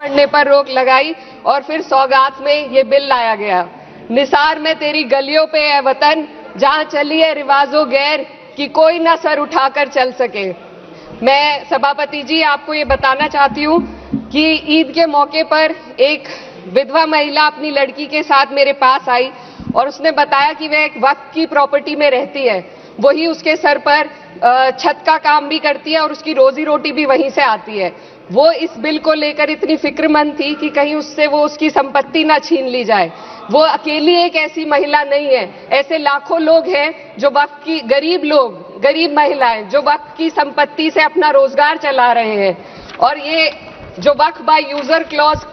पढ़ने पर रोक लगाई और फिर सौगात में ये बिल लाया गया। निसार में तेरी गलियों पे है वतन, जहां चली है रिवाजो गैर कि कोई ना सर उठाकर चल सके। मैं सभापति जी आपको ये बताना चाहती हूँ कि ईद के मौके पर एक विधवा महिला अपनी लड़की के साथ मेरे पास आई और उसने बताया कि वह एक वक्फ की प्रॉपर्टी में रहती है, वही उसके सर पर छत का काम भी करती है और उसकी रोजी रोटी भी वहीं से आती है। वो इस बिल को लेकर इतनी फिक्रमंद थी कि कहीं उससे वो उसकी संपत्ति ना छीन ली जाए। वो अकेली एक ऐसी महिला नहीं है, ऐसे लाखों लोग हैं जो वक्फ की, गरीब लोग, गरीब महिलाएं जो वक्फ की संपत्ति से अपना रोजगार चला रहे हैं। और ये जो वक्फ बाय यूजर क्लॉज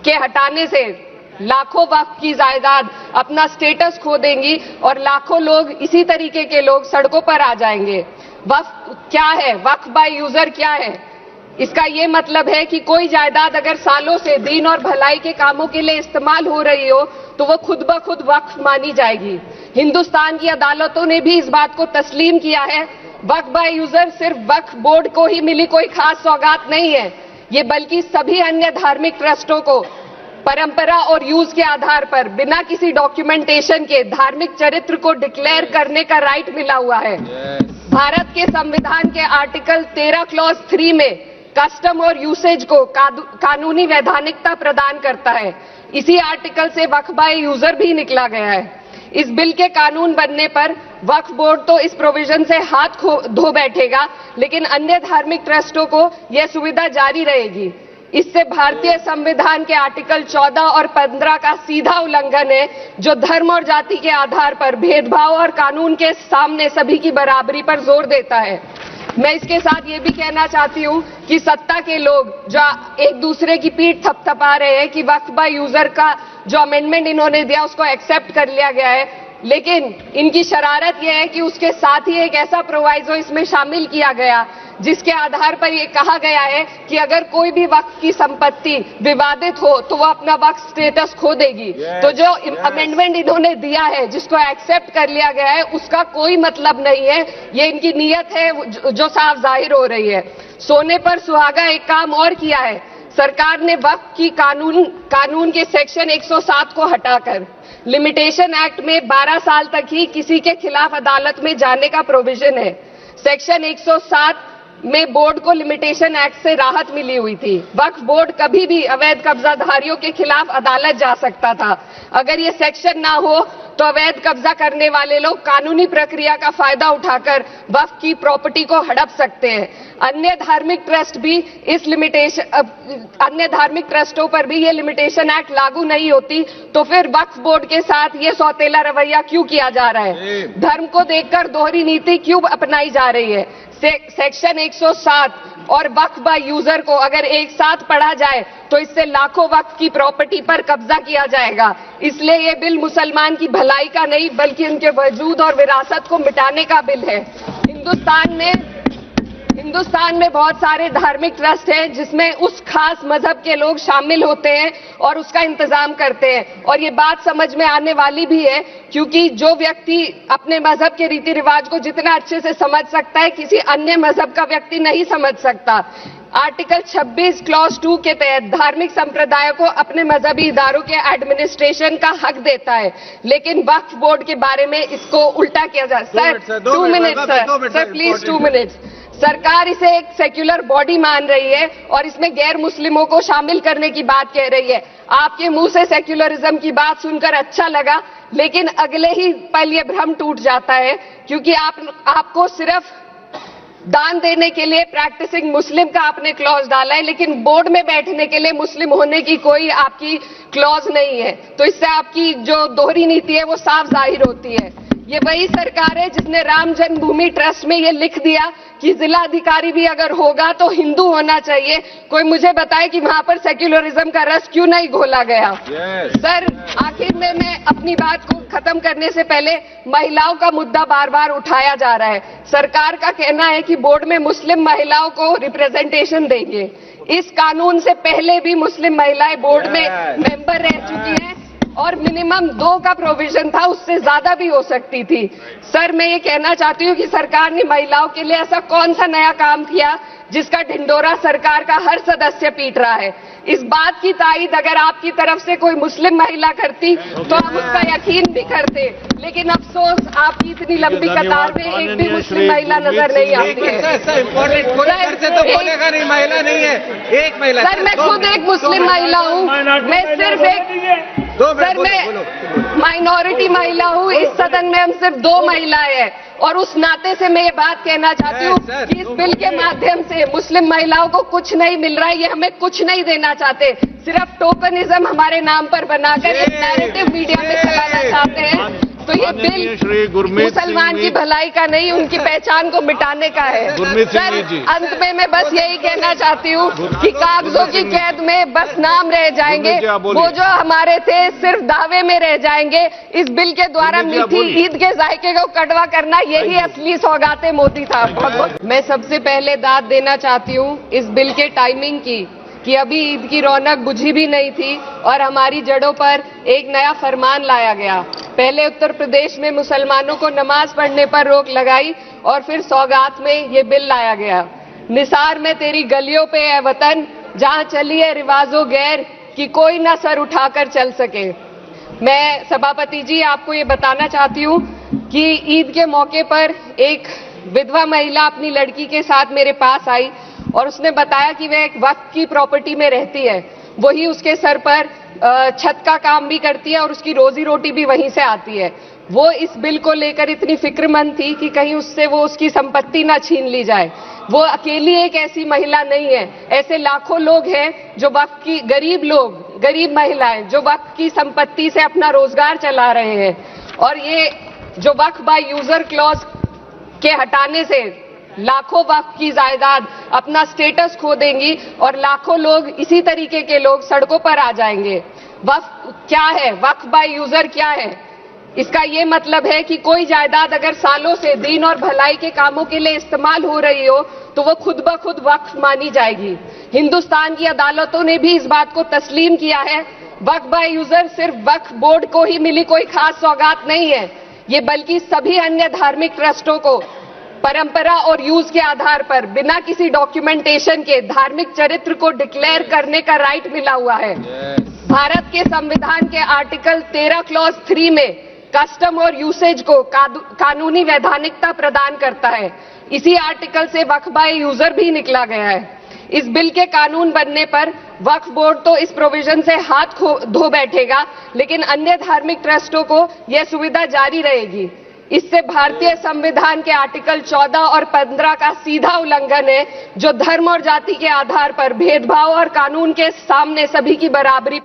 के हटाने से लाखों वक्फ की जायदाद अपना स्टेटस खो देंगी और लाखों लोग, इसी तरीके के लोग सड़कों पर आ जाएंगे। वक्फ क्या है? वक्फ बाय यूजर क्या है? इसका ये मतलब है कि कोई जायदाद अगर सालों से दीन और भलाई के कामों के लिए इस्तेमाल हो रही हो तो वो खुद ब खुद वक्फ मानी जाएगी। हिंदुस्तान की अदालतों ने भी इस बात को तस्लीम किया है। वक्फ बाय यूजर सिर्फ वक्फ बोर्ड को ही मिली कोई खास सौगात नहीं है, ये बल्कि सभी अन्य धार्मिक ट्रस्टों को परंपरा और यूज के आधार पर बिना किसी डॉक्यूमेंटेशन के धार्मिक चरित्र को डिक्लेयर करने का राइट मिला हुआ है। भारत के संविधान के आर्टिकल 13 क्लॉज 3 में कस्टम और यूसेज को कानूनी वैधानिकता प्रदान करता है। इसी आर्टिकल से वक्फ बाय यूजर भी निकला गया है। इस बिल के कानून बनने पर वक्फ बोर्ड तो इस प्रोविजन से हाथ धो बैठेगा, लेकिन अन्य धार्मिक ट्रस्टों को यह सुविधा जारी रहेगी। इससे भारतीय संविधान के आर्टिकल 14 और 15 का सीधा उल्लंघन है, जो धर्म और जाति के आधार पर भेदभाव और कानून के सामने सभी की बराबरी पर जोर देता है। मैं इसके साथ ये भी कहना चाहती हूँ कि सत्ता के लोग जो एक दूसरे की पीठ थपथपा रहे हैं कि वक्फ बाय यूजर का जो अमेंडमेंट इन्होंने दिया उसको एक्सेप्ट कर लिया गया है, लेकिन इनकी शरारत यह है कि उसके साथ ही एक ऐसा प्रोवाइजो इसमें शामिल किया गया जिसके आधार पर यह कहा गया है कि अगर कोई भी वक्फ की संपत्ति विवादित हो तो वो अपना वक्फ स्टेटस खो देगी। तो जो अमेंडमेंट इन्होंने दिया है, जिसको एक्सेप्ट कर लिया गया है, उसका कोई मतलब नहीं है। ये इनकी नीयत है जो साफ जाहिर हो रही है। सोने पर सुहागा एक काम और किया है सरकार ने। वक्फ की कानून के सेक्शन 107 को हटाकर लिमिटेशन एक्ट में 12 साल तक ही किसी के खिलाफ अदालत में जाने का प्रोविजन है। सेक्शन 107 में बोर्ड को लिमिटेशन एक्ट से राहत मिली हुई थी। वक्फ बोर्ड कभी भी अवैध कब्जाधारियों के खिलाफ अदालत जा सकता था। अगर ये सेक्शन ना हो तो अवैध कब्जा करने वाले लोग कानूनी प्रक्रिया का फायदा उठाकर वक्फ की प्रॉपर्टी को हड़प सकते हैं। अन्य धार्मिक ट्रस्टों पर भी ये लिमिटेशन एक्ट लागू नहीं होती, तो फिर वक्फ बोर्ड के साथ ये सौतेला रवैया क्यों किया जा रहा है? धर्म को देखकर दोहरी नीति क्यों अपनाई जा रही है? सेक्शन 107 और वक्फ बाय यूजर को अगर एक साथ पढ़ा जाए तो इससे लाखों वक्फ की प्रॉपर्टी पर कब्जा किया जाएगा। इसलिए ये बिल मुसलमान की भलाई का नहीं बल्कि उनके वजूद और विरासत को मिटाने का बिल है। हिंदुस्तान में बहुत सारे धार्मिक ट्रस्ट हैं जिसमें उस खास मजहब के लोग शामिल होते हैं और उसका इंतजाम करते हैं। और ये बात समझ में आने वाली भी है, क्योंकि जो व्यक्ति अपने मजहब के रीति रिवाज को जितना अच्छे से समझ सकता है, किसी अन्य मजहब का व्यक्ति नहीं समझ सकता। आर्टिकल 26 क्लॉज 2 के तहत धार्मिक संप्रदाय को अपने मजहबी इदारों के एडमिनिस्ट्रेशन का हक देता है, लेकिन वक्फ बोर्ड के बारे में इसको उल्टा किया जा रहा है। Sir 2 minute sir please 2 minutes. सरकार इसे एक सेक्युलर बॉडी मान रही है और इसमें गैर मुस्लिमों को शामिल करने की बात कह रही है। आपके मुंह से सेक्युलरिज्म की बात सुनकर अच्छा लगा, लेकिन अगले ही पल ये भ्रम टूट जाता है, क्योंकि आपको सिर्फ दान देने के लिए प्रैक्टिसिंग मुस्लिम का आपने क्लॉज डाला है, लेकिन बोर्ड में बैठने के लिए मुस्लिम होने की कोई आपकी क्लॉज नहीं है। तो इससे आपकी जो दोहरी नीति है वो साफ जाहिर होती है। ये वही सरकार है जिसने राम जन्मभूमि ट्रस्ट में ये लिख दिया कि जिला अधिकारी भी अगर होगा तो हिंदू होना चाहिए। कोई मुझे बताए कि वहां पर सेक्युलरिज्म का रस क्यों नहीं घोला गया? सर आखिर में मैं अपनी बात को खत्म करने से पहले, महिलाओं का मुद्दा बार बार उठाया जा रहा है। सरकार का कहना है कि बोर्ड में मुस्लिम महिलाओं को रिप्रेजेंटेशन देंगे। इस कानून से पहले भी मुस्लिम महिलाएं बोर्ड में मेंबर रह चुकी हैं और मिनिमम 2 का प्रोविजन था, उससे ज्यादा भी हो सकती थी। सर, मैं ये कहना चाहती हूँ कि सरकार ने महिलाओं के लिए ऐसा कौन सा नया काम किया जिसका ढिंडोरा सरकार का हर सदस्य पीट रहा है। इस बात की तायीद अगर आपकी तरफ से कोई मुस्लिम महिला करती तो हम उसका यकीन भी करते, लेकिन अफसोस आपकी इतनी लंबी कतार में एक भी मुस्लिम महिला नजर नहीं आती है। तो बोलेगा नहीं, महिला नहीं है, एक महिला। सर, मैं खुद एक मुस्लिम महिला हूँ, मैं सिर्फ एक सर मैं माइनॉरिटी महिला हूँ। इस सदन में हम सिर्फ 2 महिलाएं हैं और उस नाते से मैं ये बात कहना चाहती हूँ कि इस बिल के माध्यम से मुस्लिम महिलाओं को कुछ नहीं मिल रहा है, ये हमें कुछ नहीं देना चाहते, सिर्फ टोकनिज्म हमारे नाम पर बनाकर एक नैरेटिव मीडिया में चलाना चाहते हैं। तो ये बिल मुसलमान की भलाई का नहीं, उनकी पहचान को मिटाने का है। सर, अंत में मैं बस यही कहना चाहती हूँ कि कागजों की कैद में बस नाम रह जाएंगे, वो जो हमारे थे सिर्फ दावे में रह जाएंगे। इस बिल के द्वारा मीठी ईद के जायके को कड़वा करना, यही असली सौगाते मोदी था। मैं सबसे पहले दाद देना चाहती हूँ इस बिल के टाइमिंग की, कि अभी ईद की रौनक बुझी भी नहीं थी और हमारी जड़ों पर एक नया फरमान लाया गया। पहले उत्तर प्रदेश में मुसलमानों को नमाज पढ़ने पर रोक लगाई और फिर सौगात में ये बिल लाया गया। निसार में तेरी गलियों पे है वतन, जहां चली है रिवाजो गैर कि कोई ना सर उठाकर चल सके। मैं सभापति जी आपको ये बताना चाहती हूँ कि ईद के मौके पर एक विधवा महिला अपनी लड़की के साथ मेरे पास आई और उसने बताया कि वह एक वक्फ की प्रॉपर्टी में रहती है, वही उसके सर पर छत का काम भी करती है और उसकी रोजी रोटी भी वहीं से आती है। वो इस बिल को लेकर इतनी फिक्रमंद थी कि कहीं उससे वो उसकी संपत्ति ना छीन ली जाए। वो अकेली एक ऐसी महिला नहीं है, ऐसे लाखों लोग हैं जो वक्फ की, गरीब लोग, गरीब महिलाएं जो वक्फ की संपत्ति से अपना रोजगार चला रहे हैं। और ये जो वक्फ बाय यूजर क्लॉज के हटाने से लाखों वक्फ की जायदाद अपना स्टेटस खो देंगी और लाखों लोग, इसी तरीके के लोग सड़कों पर आ जाएंगे। वक्फ क्या है, वक्फ बाय यूजर क्या है? इसका ये मतलब है कि कोई जायदाद अगर सालों से दीन और भलाई के कामों के लिए इस्तेमाल हो रही हो तो वो खुद ब खुद वक्फ मानी जाएगी। हिंदुस्तान की अदालतों ने भी इस बात को तस्लीम किया है। वक्फ बाय यूजर सिर्फ वक्फ बोर्ड को ही मिली कोई खास सौगात नहीं है, ये बल्कि सभी अन्य धार्मिक ट्रस्टों को परंपरा और यूज के आधार पर बिना किसी डॉक्यूमेंटेशन के धार्मिक चरित्र को डिक्लेयर करने का राइट मिला हुआ है। भारत के संविधान के आर्टिकल 13 क्लॉज 3 में कस्टम और यूसेज को कानूनी वैधानिकता प्रदान करता है। इसी आर्टिकल से वक्फ बाय यूजर भी निकला गया है। इस बिल के कानून बनने पर वक्फ बोर्ड तो इस प्रोविजन से हाथ धो बैठेगा, लेकिन अन्य धार्मिक ट्रस्टों को यह सुविधा जारी रहेगी। इससे भारतीय संविधान के आर्टिकल 14 और 15 का सीधा उल्लंघन है, जो धर्म और जाति के आधार पर भेदभाव और कानून के सामने सभी की बराबरी